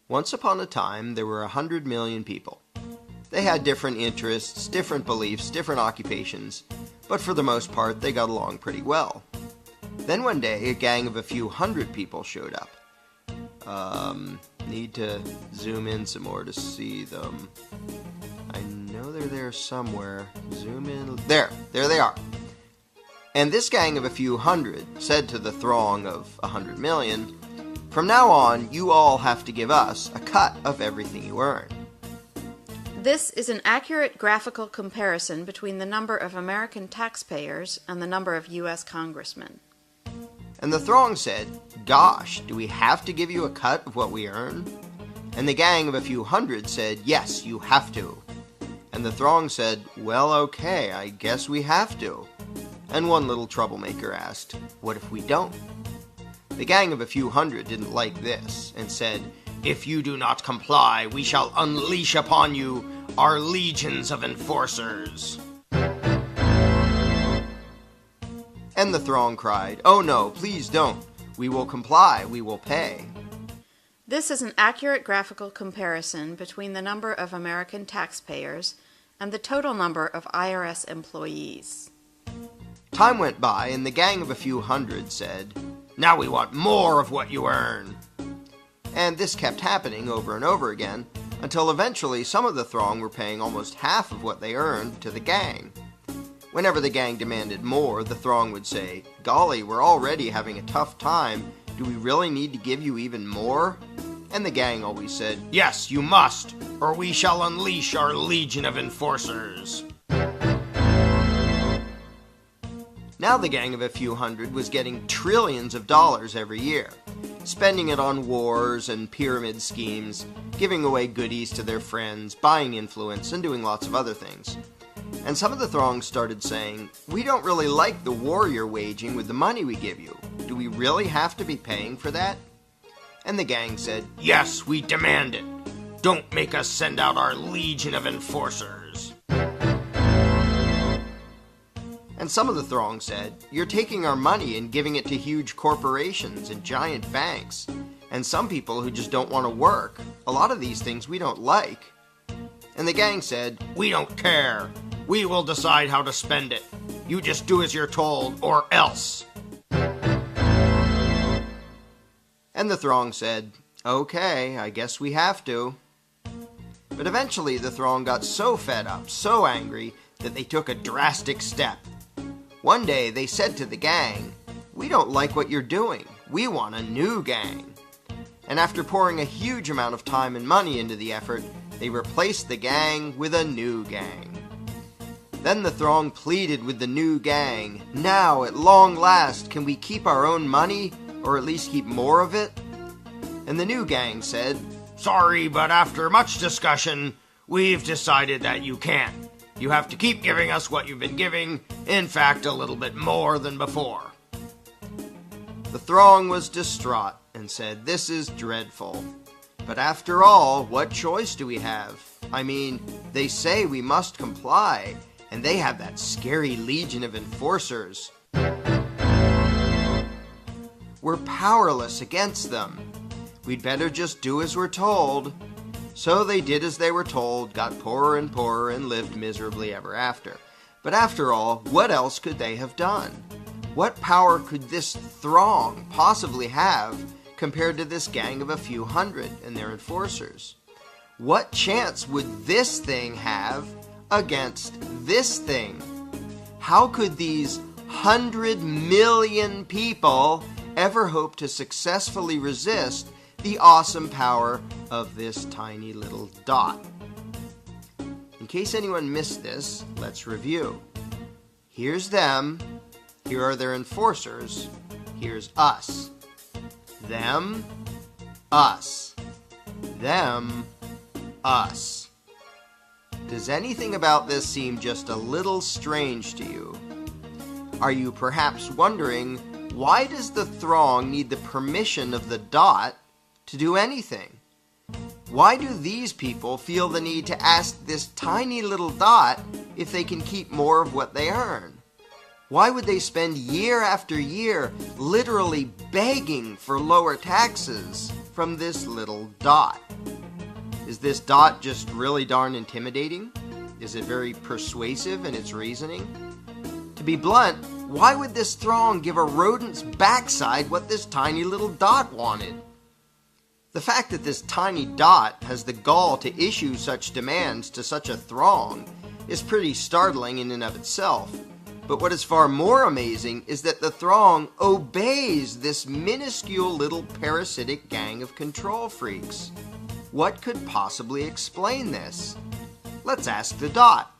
Once upon a time, there were 100 million people. They had different interests, different beliefs, different occupations, but for the most part, they got along pretty well. Then one day, a gang of a few hundred people showed up. Need to zoom in some more to see them. I know they're there somewhere. Zoom in. There they are. And this gang of a few hundred said to the throng of 100 million, "From now on, you all have to give us a cut of everything you earn." This is an accurate graphical comparison between the number of American taxpayers and the number of U.S. congressmen. And the throng said, "Gosh, do we have to give you a cut of what we earn?" And the gang of a few hundred said, "Yes, you have to." And the throng said, "Well, okay, I guess we have to." And one little troublemaker asked, "What if we don't?" The gang of a few hundred didn't like this, and said, "If you do not comply, we shall unleash upon you our legions of enforcers." And the throng cried, "Oh no, please don't. We will comply, we will pay." This is an accurate graphical comparison between the number of American taxpayers and the total number of IRS employees. Time went by, and the gang of a few hundred said, "Now we want more of what you earn." And this kept happening over and over again, until eventually some of the throng were paying almost half of what they earned to the gang. Whenever the gang demanded more, the throng would say, "Golly, we're already having a tough time. Do we really need to give you even more?" And the gang always said, "Yes, you must, or we shall unleash our legion of enforcers." Now the gang of a few hundred was getting trillions of dollars every year, spending it on wars and pyramid schemes, giving away goodies to their friends, buying influence, and doing lots of other things. And some of the throng started saying, "We don't really like the war you're waging with the money we give you. Do we really have to be paying for that?" And the gang said, "Yes, we demand it. Don't make us send out our legion of enforcers." And some of the throng said, "You're taking our money and giving it to huge corporations and giant banks, and some people who just don't want to work. A lot of these things we don't like." And the gang said, "We don't care. We will decide how to spend it. You just do as you're told, or else." And the throng said, "Okay, I guess we have to." But eventually the throng got so fed up, so angry, that they took a drastic step. One day they said to the gang, "We don't like what you're doing. We want a new gang." And after pouring a huge amount of time and money into the effort, they replaced the gang with a new gang. Then the throng pleaded with the new gang, "Now, at long last, can we keep our own money, or at least keep more of it?" And the new gang said, "Sorry, but after much discussion, we've decided that you can't. You have to keep giving us what you've been giving, in fact, a little bit more than before." The throng was distraught and said, "This is dreadful. But after all, what choice do we have? I mean, they say we must comply, and they have that scary legion of enforcers. We're powerless against them. We'd better just do as we're told." So they did as they were told, got poorer and poorer, and lived miserably ever after. But after all, what else could they have done? What power could this throng possibly have compared to this gang of a few hundred and their enforcers? What chance would this thing have against this thing? How could these 100 million people ever hope to successfully resist the awesome power of this tiny little dot? In case anyone missed this, let's review. Here's them. Here are their enforcers. Here's us. Them, us. Them, us. Does anything about this seem just a little strange to you? Are you perhaps wondering, why does the throng need the permission of the dot to do anything? Why do these people feel the need to ask this tiny little dot if they can keep more of what they earn? Why would they spend year after year literally begging for lower taxes from this little dot? Is this dot just really darn intimidating? Is it very persuasive in its reasoning? To be blunt, why would this throng give a rodent's backside what this tiny little dot wanted? The fact that this tiny dot has the gall to issue such demands to such a throng is pretty startling in and of itself. But what is far more amazing is that the throng obeys this minuscule little parasitic gang of control freaks. What could possibly explain this? Let's ask the dot.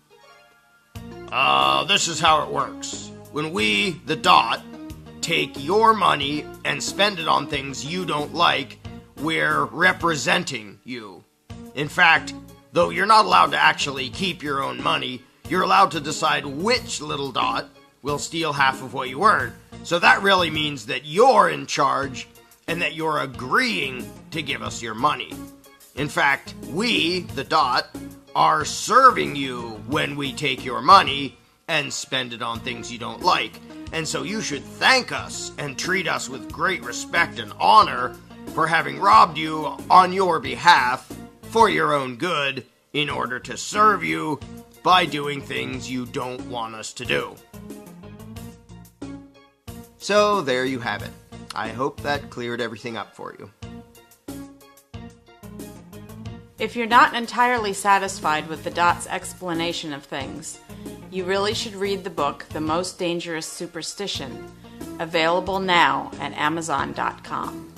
This is how it works. When we, the dot, take your money and spend it on things you don't like, we're representing you. In fact, though you're not allowed to actually keep your own money, you're allowed to decide which little dot will steal half of what you earn. So that really means that you're in charge and that you're agreeing to give us your money. In fact, we, the dot, are serving you when we take your money and spend it on things you don't like. And so you should thank us and treat us with great respect and honor for having robbed you on your behalf for your own good in order to serve you by doing things you don't want us to do. So there you have it. I hope that cleared everything up for you. If you're not entirely satisfied with the dot's explanation of things, you really should read the book The Most Dangerous Superstition, available now at Amazon.com.